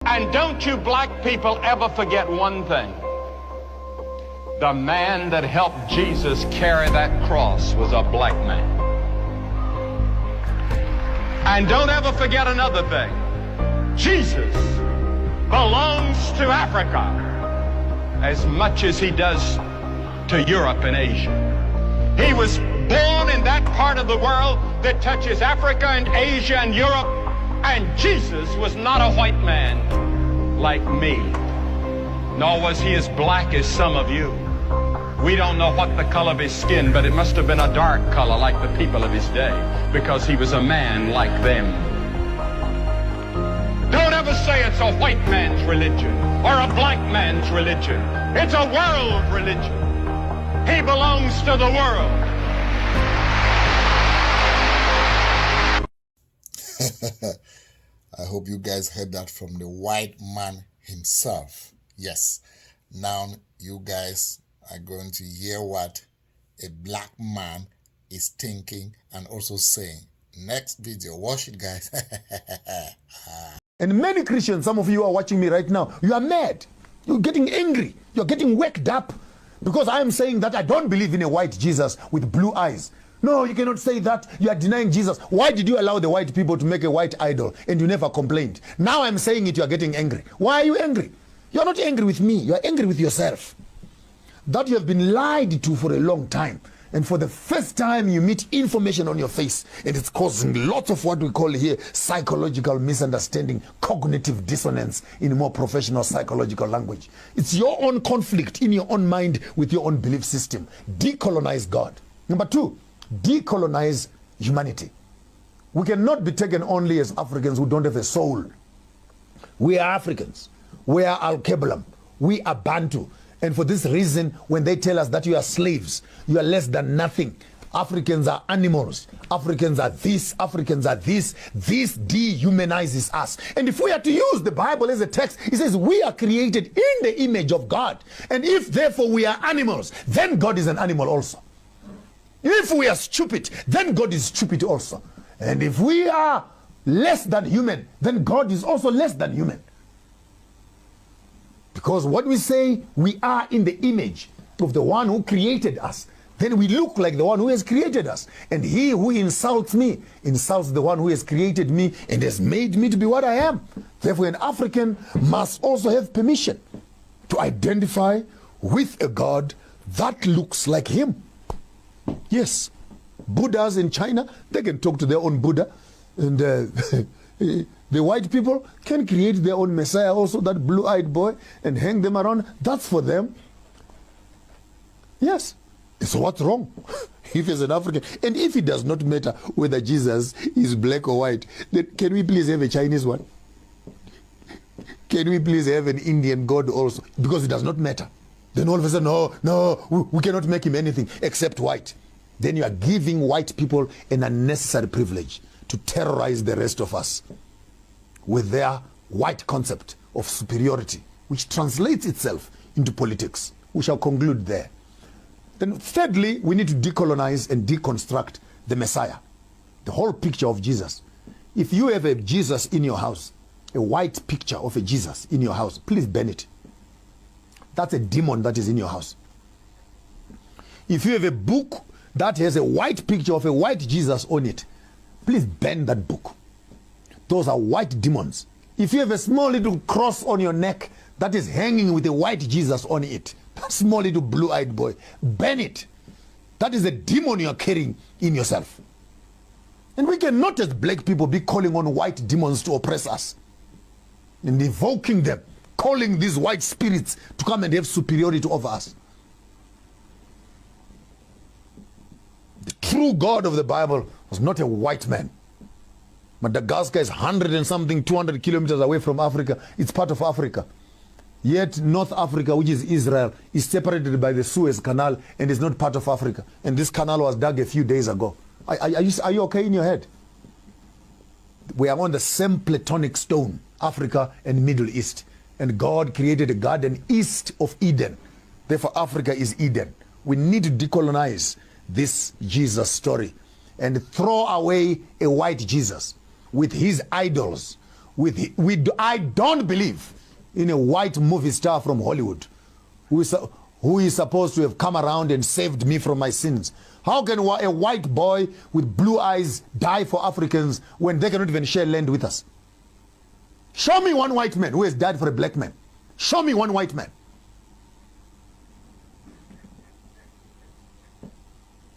And don't you black people ever forget one thing. The man that helped Jesus carry that cross was a black man. And don't ever forget another thing. Jesus belongs to Africa as much as he does to Europe and Asia. He was born in that part of the world that touches Africa and Asia and Europe, and Jesus was not a white man like me, nor was he as black as some of you. We don't know what the color of his skin, but it must have been a dark color like the people of his day, because he was a man like them. Don't ever say it's a white man's religion or a black man's religion. It's a world religion. He belongs to the world. I hope you guys heard that from the white man himself. Yes. Now you guys are going to hear what a black man is thinking and also saying. Next video. Watch it, guys. And many Christians, some of you are watching me right now, you are mad. You're getting angry. You're getting worked up because I am saying that I don't believe in a white Jesus with blue eyes. No, you cannot say that. You are denying Jesus. Why did you allow the white people to make a white idol and you never complained? Now I'm saying it, you are getting angry. Why are you angry? You are not angry with me. You are angry with yourself. That you have been lied to for a long time. And for the first time you meet information on your face, and it's causing lots of what we call here psychological misunderstanding, cognitive dissonance in a more professional psychological language. It's your own conflict in your own mind with your own belief system. Decolonize God. Number two, decolonize humanity. We cannot be taken only as Africans who don't have a soul. We are Africans. We are Al-Kebalam. We are Bantu. And for this reason, when they tell us that you are slaves, you are less than nothing. Africans are animals. Africans are this. Africans are this. This dehumanizes us. And if we are to use the Bible as a text, it says we are created in the image of God. And if therefore we are animals, then God is an animal also. If we are stupid, then God is stupid also. And if we are less than human, then God is also less than human. Because what we say, we are in the image of the one who created us. Then we look like the one who has created us. And he who insults me, insults the one who has created me and has made me to be what I am. Therefore, an African must also have permission to identify with a God that looks like him. Yes, Buddhas in China, they can talk to their own Buddha. And the white people can create their own Messiah also, that blue-eyed boy, and hang them around. That's for them. Yes. So what's wrong if he's an African? And if it does not matter whether Jesus is black or white, then can we please have a Chinese one? Can we please have an Indian God also? Because it does not matter. Then all of a sudden, no, we cannot make him anything except white. Then you are giving white people an unnecessary privilege to terrorize the rest of us with their white concept of superiority, which translates itself into politics. We shall conclude there. Then thirdly, we need to decolonize and deconstruct the Messiah, the whole picture of Jesus. If you have a Jesus in your house, a white picture of a Jesus in your house, please burn it. That's a demon that is in your house. If you have a book that has a white picture of a white Jesus on it, please burn that book. Those are white demons. If you have a small little cross on your neck that is hanging with a white Jesus on it, that small little blue-eyed boy, burn it. That is a demon you are carrying in yourself. And we cannot as black people be calling on white demons to oppress us and invoking them, calling these white spirits to come and have superiority over us. The true God of the Bible was not a white man. Madagascar is 100 and something, 200 kilometers away from Africa. It's part of Africa. Yet North Africa, which is Israel, is separated by the Suez Canal and is not part of Africa. And this canal was dug a few days ago. Are you okay in your head? We are on the same Platonic stone, Africa and Middle East. And God created a garden east of Eden. Therefore, Africa is Eden. We need to decolonize this Jesus story and throw away a white Jesus with his idols I don't believe in a white movie star from Hollywood who is supposed to have come around and saved me from my sins. How can a white boy with blue eyes die for Africans when they cannot even share land with us? Show me one white man who has died for a black man. Show me one white man.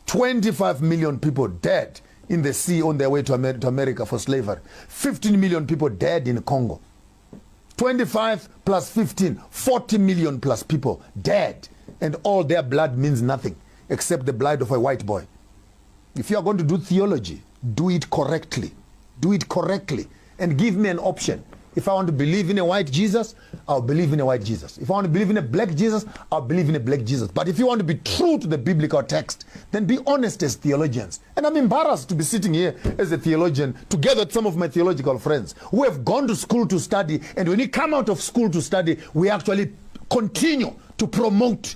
25 million people dead in the sea on their way to America for slavery. 15 million people dead in Congo. 25 plus 15, 40 million plus people dead. And all their blood means nothing except the blood of a white boy. If you are going to do theology, do it correctly. Do it correctly. And give me an option. If I want to believe in a white Jesus, I'll believe in a white Jesus. If I want to believe in a black Jesus, I'll believe in a black Jesus. But if you want to be true to the biblical text, then be honest as theologians. And I'm embarrassed to be sitting here as a theologian together with some of my theological friends who have gone to school to study. And when you come out of school to study, we actually continue to promote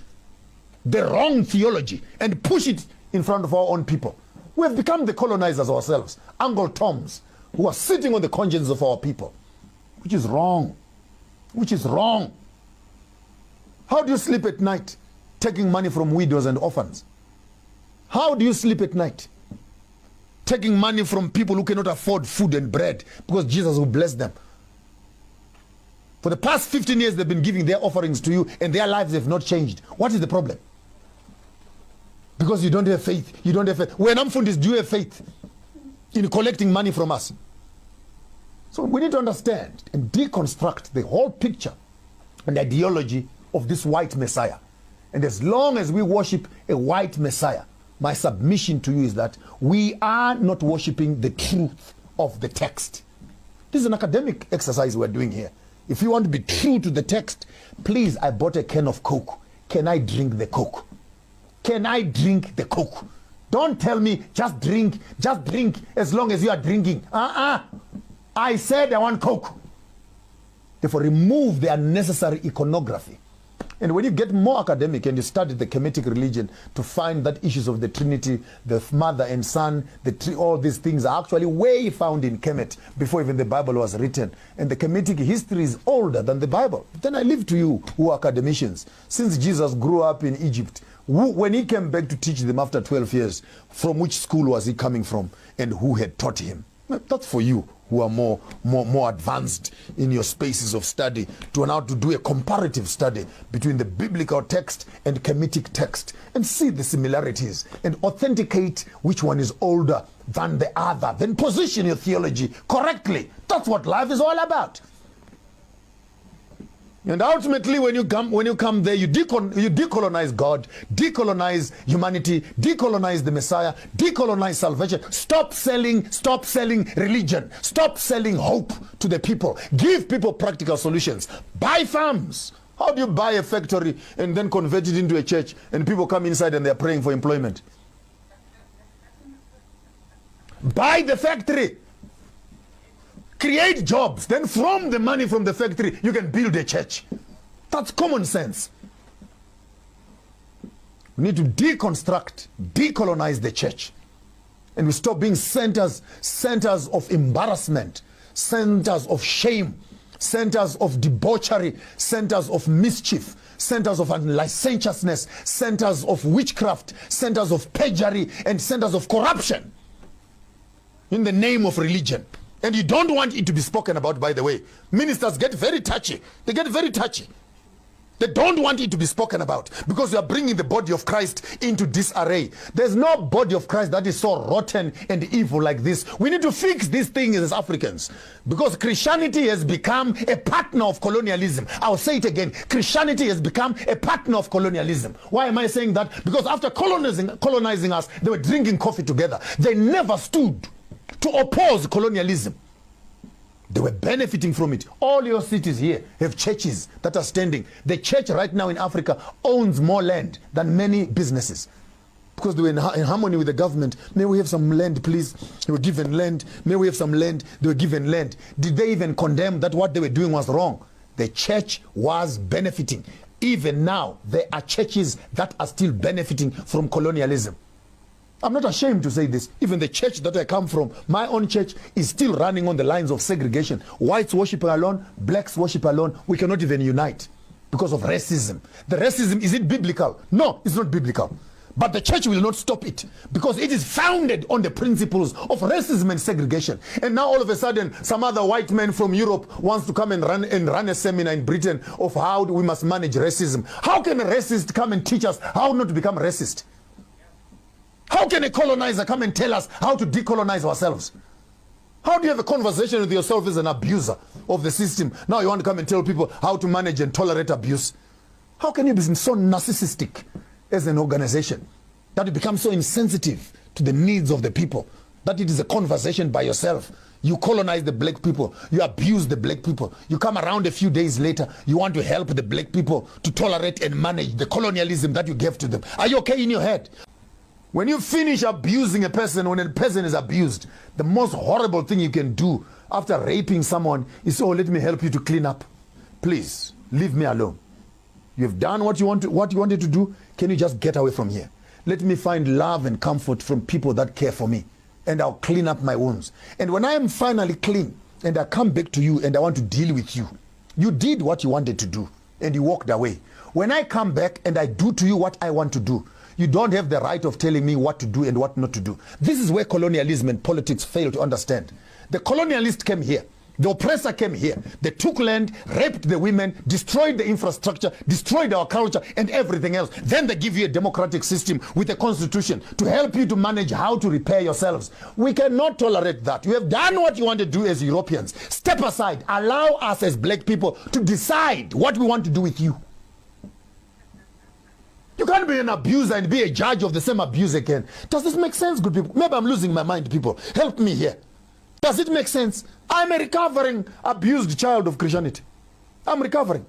the wrong theology and push it in front of our own people. We have become the colonizers ourselves, Uncle Toms, who are sitting on the conscience of our people. Which is wrong. Which is wrong. How do you sleep at night taking money from widows and orphans? How do you sleep at night taking money from people who cannot afford food and bread because Jesus will bless them? For the past 15 years they've been giving their offerings to you and their lives have not changed. What is the problem? Because you don't have faith. You don't have faith. When Amfundis, do you have faith in collecting money from us? So we need to understand and deconstruct the whole picture and ideology of this white Messiah. And as long as we worship a white Messiah, my submission to you is that we are not worshiping the truth of the text. This is an academic exercise we're doing here. If you want to be true to the text, please, I bought a can of Coke. Can I drink the Coke? Can I drink the Coke? Don't tell me just drink as long as you are drinking. I said I want Coke. Therefore, remove the unnecessary iconography. And when you get more academic and you study the Kemetic religion to find that issues of the Trinity, the Mother and Son, all these things are actually way found in Kemet before even the Bible was written. And the Kemetic history is older than the Bible. Then I leave to you who are academicians. Since Jesus grew up in Egypt, when he came back to teach them after 12 years, from which school was he coming from and who had taught him? That's for you who are more advanced in your spaces of study to now to do a comparative study between the biblical text and Kemetic text and see the similarities and authenticate which one is older than the other. Then position your theology correctly. That's what life is all about. And ultimately, when you come there, you decolonize God, decolonize humanity, decolonize the Messiah, decolonize salvation. Stop selling religion. Stop selling hope to the people. Give people practical solutions. Buy farms. How do you buy a factory and then convert it into a church and people come inside and they're praying for employment? Buy the factory. Create jobs. Then from the money from the factory, you can build a church. That's common sense. We need to deconstruct, decolonize the church. And we stop being centers of embarrassment, centers of shame, centers of debauchery, centers of mischief, centers of licentiousness, centers of witchcraft, centers of perjury, and centers of corruption in the name of religion. And you don't want it to be spoken about, by the way. Ministers get very touchy. They get very touchy. They don't want it to be spoken about because you are bringing the body of Christ into disarray. There's no body of Christ that is so rotten and evil like this. We need to fix these things as Africans because Christianity has become a partner of colonialism. I'll say it again. Christianity has become a partner of colonialism. Why am I saying that? Because after colonizing us, they were drinking coffee together. They never stood to oppose colonialism. They were benefiting from it. All your cities here have churches that are standing. The church right now in Africa owns more land than many businesses because they were in harmony with the government. May we have some land, please? They were given land. May we have some land? They were given land. Did they even condemn that what they were doing was wrong? The church was benefiting. Even now, there are churches that are still benefiting from colonialism. I'm not ashamed to say this. Even the church that I come from, my own church, is still running on the lines of segregation. Whites worship alone, blacks worship alone. We cannot even unite because of racism. The racism, is it biblical? No, it's not biblical. But the church will not stop it because it is founded on the principles of racism and segregation. And now all of a sudden, some other white man from Europe wants to come and run a seminar in Britain of how we must manage racism. How can a racist come and teach us how not to become racist? How can a colonizer come and tell us how to decolonize ourselves? How do you have a conversation with yourself as an abuser of the system? Now you want to come and tell people how to manage and tolerate abuse. How can you be so narcissistic as an organization that you become so insensitive to the needs of the people that it is a conversation by yourself? You colonize the black people, you abuse the black people, you come around a few days later, you want to help the black people to tolerate and manage the colonialism that you gave to them. Are you okay in your head? When you finish abusing a person, when a person is abused, the most horrible thing you can do after raping someone is, oh, let me help you to clean up. Please, leave me alone. You've done what you wanted to do. Can you just get away from here? Let me find love and comfort from people that care for me, and I'll clean up my wounds. And when I am finally clean and I come back to you and I want to deal with you, you did what you wanted to do and you walked away. When I come back and I do to you what I want to do, you don't have the right of telling me what to do and what not to do. This is where colonialism and politics fail to understand. The colonialist came here. The oppressor came here. They took land, raped the women, destroyed the infrastructure, destroyed our culture and everything else. Then they give you a democratic system with a constitution to help you to manage how to repair yourselves. We cannot tolerate that. You have done what you want to do as Europeans. Step aside. Allow us as black people to decide what we want to do with you. You can't be an abuser and be a judge of the same abuse again. Does this make sense, good people? Maybe I'm losing my mind, people. Help me here. Does it make sense? I'm a recovering, abused child of Christianity. I'm recovering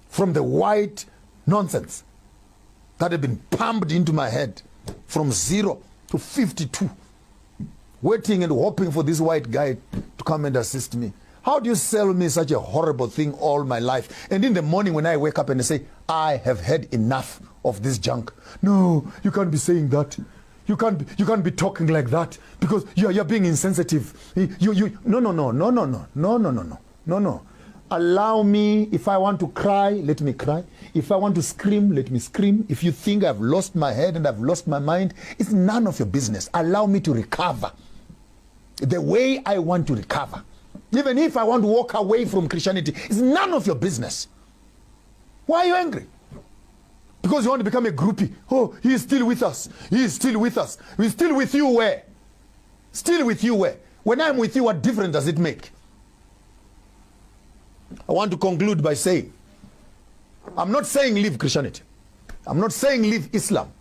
from the white nonsense that had been pumped into my head from 0 to 52. Waiting and hoping for this white guy to come and assist me. How do you sell me such a horrible thing all my life? And in the morning when I wake up and I say, I have had enough of this junk. No, you can't be saying that. You can't be talking like that because you're being insensitive. No. Allow me. If I want to cry, let me cry. If I want to scream, let me scream. If you think I've lost my head and I've lost my mind, it's none of your business. Allow me to recover the way I want to recover. Even if I want to walk away from Christianity, it's none of your business. Why are you angry? Because you want to become a groupie. Oh, he is still with us. He is still with us. He's still with you where? Still with you where? When I'm with you, what difference does it make? I want to conclude by saying, I'm not saying leave Christianity. I'm not saying leave Islam.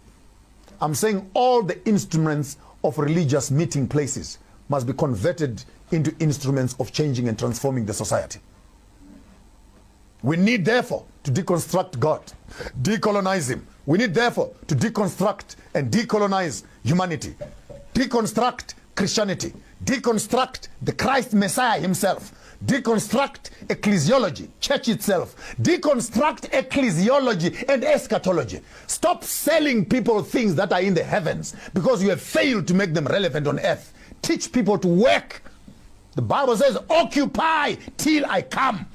I'm saying all the instruments of religious meeting places must be converted into instruments of changing and transforming the society. We need, therefore, to deconstruct God, decolonize him. We need, therefore, to deconstruct and decolonize humanity, deconstruct Christianity, deconstruct the Christ Messiah himself, deconstruct ecclesiology, church itself, deconstruct ecclesiology and eschatology. Stop selling people things that are in the heavens because you have failed to make them relevant on earth. Teach people to work. The Bible says, occupy till I come.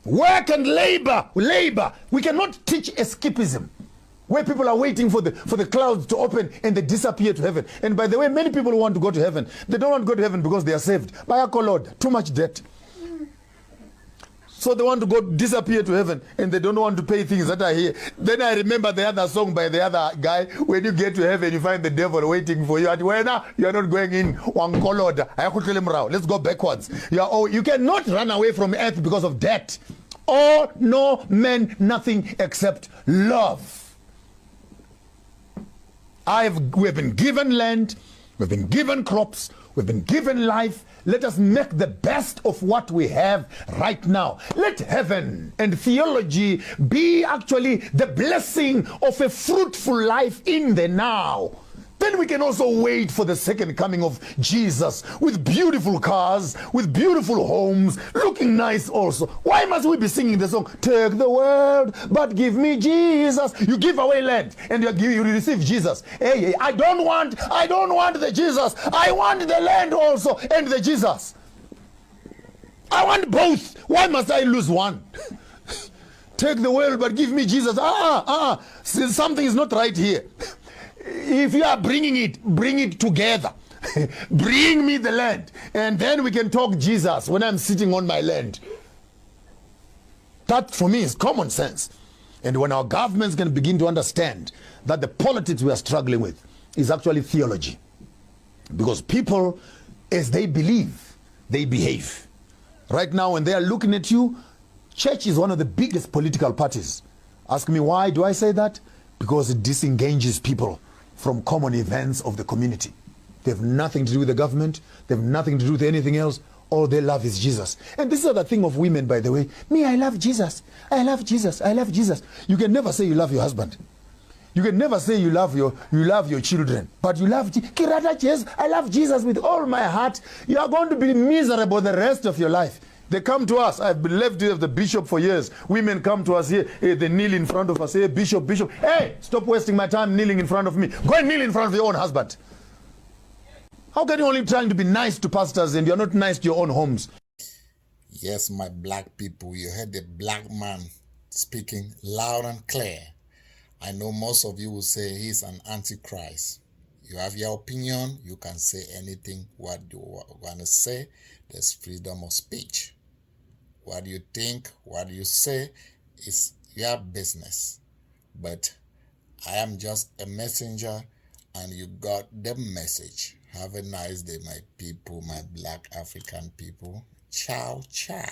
Work and labor. We cannot teach escapism, where people are waiting for the clouds to open and they disappear to heaven. And by the way, many people who want to go to heaven, they don't want to go to heaven because they are saved. By a Lord, too much debt. So they want to go disappear to heaven and they don't want to pay things that are here. Then I remember the other song by the other guy, when you get to heaven, you find the devil waiting for you. At when you are not going in. Let's go backwards. You cannot run away from earth because of debt. Or no man, nothing except love. We have been given land, we've been given crops, we've been given life. Let us make the best of what we have right now. Let heaven and theology be actually the blessing of a fruitful life in the now. then we can also wait for the second coming of Jesus with beautiful cars, with beautiful homes, looking nice also. Why must we be singing the song, take the world, but give me Jesus? You give away land and you receive Jesus. Hey, I don't want the Jesus. I want the land also and the Jesus. I want both. Why must I lose one? Take the world, but give me Jesus. Something is not right here. If you are bringing it, bring it together. Bring me the land, and then we can talk Jesus when I'm sitting on my land. That for me is common sense. And when our governments can begin to understand that the politics we are struggling with is actually theology. Because people, as they believe, they behave. Right now, when they are looking at you, church is one of the biggest political parties. Ask me why do I say that? Because it disengages people from common events of the community. They have nothing to do with the government. They have nothing to do with anything else. All they love is Jesus. And this is the thing of women, by the way. Me, I love Jesus. I love Jesus. I love Jesus. You can never say you love your husband. You can never say you love your children. But you love Kirata Jesus. I love Jesus with all my heart. You are going to be miserable the rest of your life. They come to us. I've been left with the bishop for years. Women come to us here. They kneel in front of us. Hey, bishop. Hey, stop wasting my time kneeling in front of me. Go and kneel in front of your own husband. How can you only trying to be nice to pastors and you're not nice to your own homes? Yes, my black people, you heard the black man speaking loud and clear. I know most of you will say he's an antichrist. You have your opinion. You can say anything what you want to say. There's freedom of speech. What you think, what you say is your business. But I am just a messenger and you got the message. Have a nice day, my people, my black African people. Ciao, ciao.